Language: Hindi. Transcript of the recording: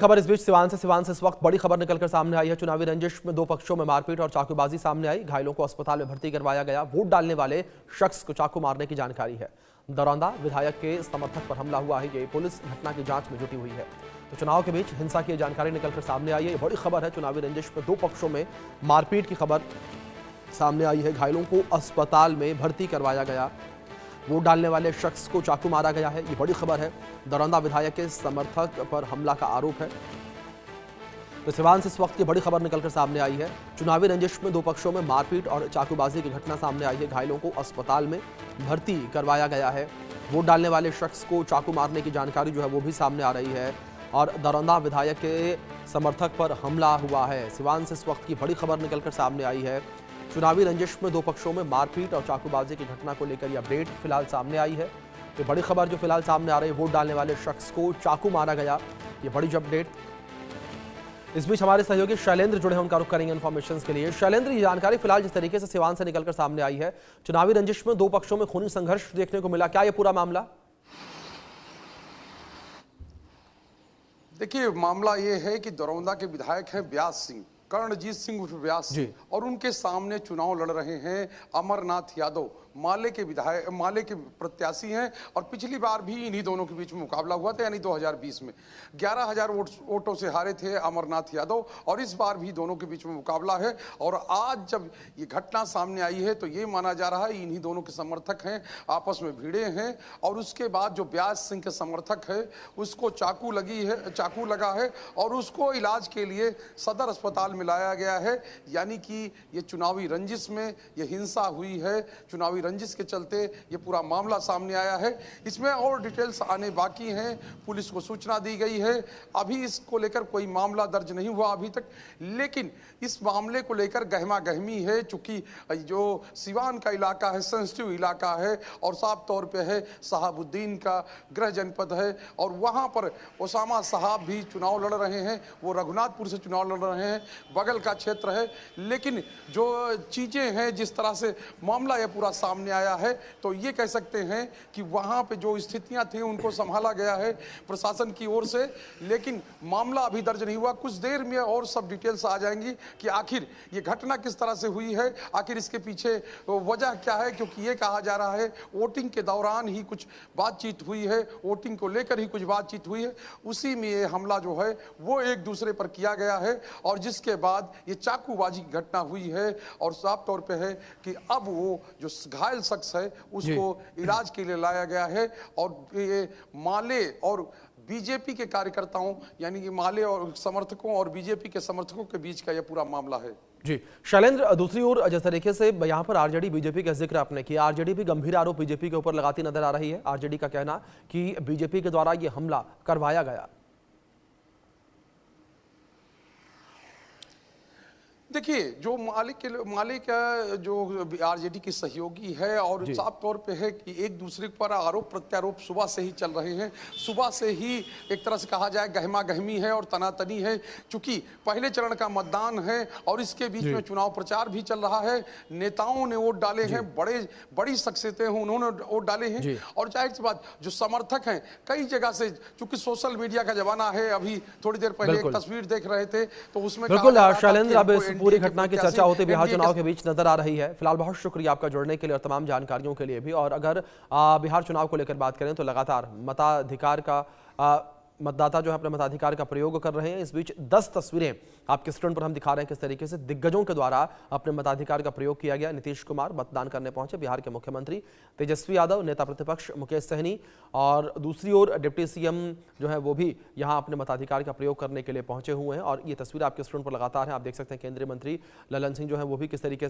खबर इस बीच सिवान से इस वक्त बड़ी खबर निकलकर सामने आई है। चुनावी रंजिश में दो पक्षों में मारपीट और चाकूबाजी सामने आई। घायलों को अस्पताल में भर्ती करवाया गया। वोट डालने वाले शख्स को चाकू मारने की जानकारी है। दरौंदा विधायक के समर्थक पर हमला हुआ है। ये पुलिस घटना की जांच में जुटी हुई है। तो चुनाव के बीच हिंसा की जानकारी निकलकर सामने आई है। ये बड़ी खबर है। चुनावी रंजिश में दो पक्षों में मारपीट की खबर सामने आई है। घायलों को अस्पताल में भर्ती करवाया गया। वोट डालने वाले शख्स को चाकू मारा गया है। ये बड़ी खबर है। दरौंदा विधायक के समर्थक पर हमला का आरोप है। तो सिवान से इस वक्त की बड़ी खबर निकलकर सामने आई है। चुनावी रंजिश में दो पक्षों में मारपीट और चाकूबाजी की घटना सामने आई है। घायलों को अस्पताल में भर्ती करवाया गया है। वोट डालने वाले शख्स को चाकू मारने की जानकारी जो है वो भी सामने आ रही है। और दरौंदा विधायक के समर्थक पर हमला हुआ है। सिवान से इस वक्त की बड़ी खबर निकलकर सामने आई है। चुनावी रंजिश में दो पक्षों में मारपीट और चाकूबाजी की घटना को लेकर यह अपडेट फिलहाल सामने आई है। ये बड़ी खबर जो फिलहाल सामने आ रही है, वोट डालने वाले शख्स को चाकू मारा गया, ये बड़ी अपडेट। इस बीच हमारे सहयोगी शैलेंद्र जुड़े हैं, उनका रुख करेंगे इन्फॉर्मेशन के लिए। शैलेंद्र, ये जानकारी फिलहाल जिस तरीके से सिवान से निकलकर सामने आई है, चुनावी रंजिश में दो पक्षों में खूनी संघर्ष देखने को मिला, क्या ये पूरा मामला? देखिए, मामला ये है कि दरौंदा के विधायक हैं व्यास सिंह, कर्णजीत सिंह उर्फ व्यास सिंह, और उनके सामने चुनाव लड़ रहे हैं अमरनाथ यादव, माले के प्रत्याशी हैं। और पिछली बार भी इन्हीं दोनों के बीच में मुकाबला हुआ था, यानी 2020 में 11,000 वोटों से हारे थे अमरनाथ यादव, और इस बार भी दोनों के बीच में मुकाबला है। और आज जब ये घटना सामने आई है तो ये माना जा रहा है इन्हीं दोनों के समर्थक हैं, आपस में भिड़े हैं। और उसके बाद जो व्यास सिंह के समर्थक है उसको चाकू लगा है और उसको इलाज के लिए सदर अस्पताल में लाया गया है। यानी कि ये चुनावी रंजिश में ये हिंसा हुई है। चुनावी रंजिश के चलते ये पूरा मामला सामने आया है। इसमें और डिटेल्स आने बाकी हैं। पुलिस को सूचना दी गई है। अभी इसको लेकर कोई मामला दर्ज नहीं हुआ अभी तक, लेकिन इस मामले को लेकर गहमा गहमी है। चूंकि जो सिवान का इलाका है सेंसिटिव इलाका है और साफ तौर पे है शहाबुद्दीन का गृह जनपद है, और वहाँ पर ओसामा साहब भी चुनाव लड़ रहे हैं। वो रघुनाथपुर से चुनाव लड़ रहे हैं, बगल का क्षेत्र है। लेकिन जो चीज़ें हैं, जिस तरह से मामला यह पूरा सामने आया है, तो ये कह सकते हैं कि वहाँ पे जो स्थितियाँ थी उनको संभाला गया है प्रशासन की ओर से। लेकिन मामला अभी दर्ज नहीं हुआ। कुछ देर में और सब डिटेल्स आ जाएंगी कि आखिर ये घटना किस तरह से हुई है, आखिर इसके पीछे वजह क्या है। क्योंकि ये कहा जा रहा है वोटिंग के दौरान ही कुछ बातचीत हुई है, वोटिंग को लेकर ही कुछ बातचीत हुई है, उसी में ये हमला जो है वो एक दूसरे पर किया गया है, और जिसके बाद ये चाकूबाजी की घटना हुई है। और साफ तौर पे है कि अब वो जो घायल शख्स है उसको इलाज के लिए लाया गया है। और ये माले और बीजेपी के कार्यकर्ताओं, यानी कि माले और समर्थकों और बीजेपी के समर्थकों के बीच का यह पूरा मामला है। जी शैलेंद्र, दूसरी ओर जिस तरीके से यहाँ पर आरजेडी बीजेपी का जिक्र आपने किया, आरजेडी भी गंभीर आरोप बीजेपी के ऊपर लगाती नजर आ रही है। आरजेडी का कहना कि बीजेपी के द्वारा यह हमला करवाया गया। देखिए, जो मालिक जो आरजेडी की सहयोगी है, और साफ तौर पे है कि एक दूसरे पर आरोप प्रत्यारोप सुबह से ही चल रहे हैं। सुबह से ही एक तरह से कहा जाए गहमा गहमी है और तनातनी है। चूंकि पहले चरण का मतदान है और इसके बीच में चुनाव प्रचार भी चल रहा है। नेताओं ने वोट डाले हैं, बड़ी शख्सियतें हैं, उन्होंने वोट डाले हैं। और जाहिर सी बात, जो समर्थक हैं कई जगह से, चूंकि सोशल मीडिया का जमाना है, अभी थोड़ी देर पहले एक तस्वीर देख रहे थे तो उसमें पूरी घटना की चर्चा होती बिहार चुनाव के बीच नजर आ रही है। फिलहाल बहुत शुक्रिया आपका जुड़ने के लिए और तमाम जानकारियों के लिए भी। और अगर बिहार चुनाव को लेकर बात करें तो लगातार मतदाता जो है अपने मताधिकार का प्रयोग कर रहे हैं। इस बीच 10 तस्वीरें आपके स्क्रीन पर हम दिखा रहे हैं किस तरीके से दिग्गजों के द्वारा अपने मताधिकार का प्रयोग किया गया। नीतीश कुमार मतदान करने पहुंचे, बिहार के मुख्यमंत्री तेजस्वी यादव, नेता प्रतिपक्ष मुकेश सहनी, और दूसरी ओर डिप्टी सीएम जो है वो भी यहां अपने मताधिकार का प्रयोग करने के लिए पहुंचे हुए हैं। और ये तस्वीर आपके स्क्रीन पर लगातार है, आप देख सकते हैं। केंद्रीय मंत्री ललन सिंह जो है वो भी किस तरीके से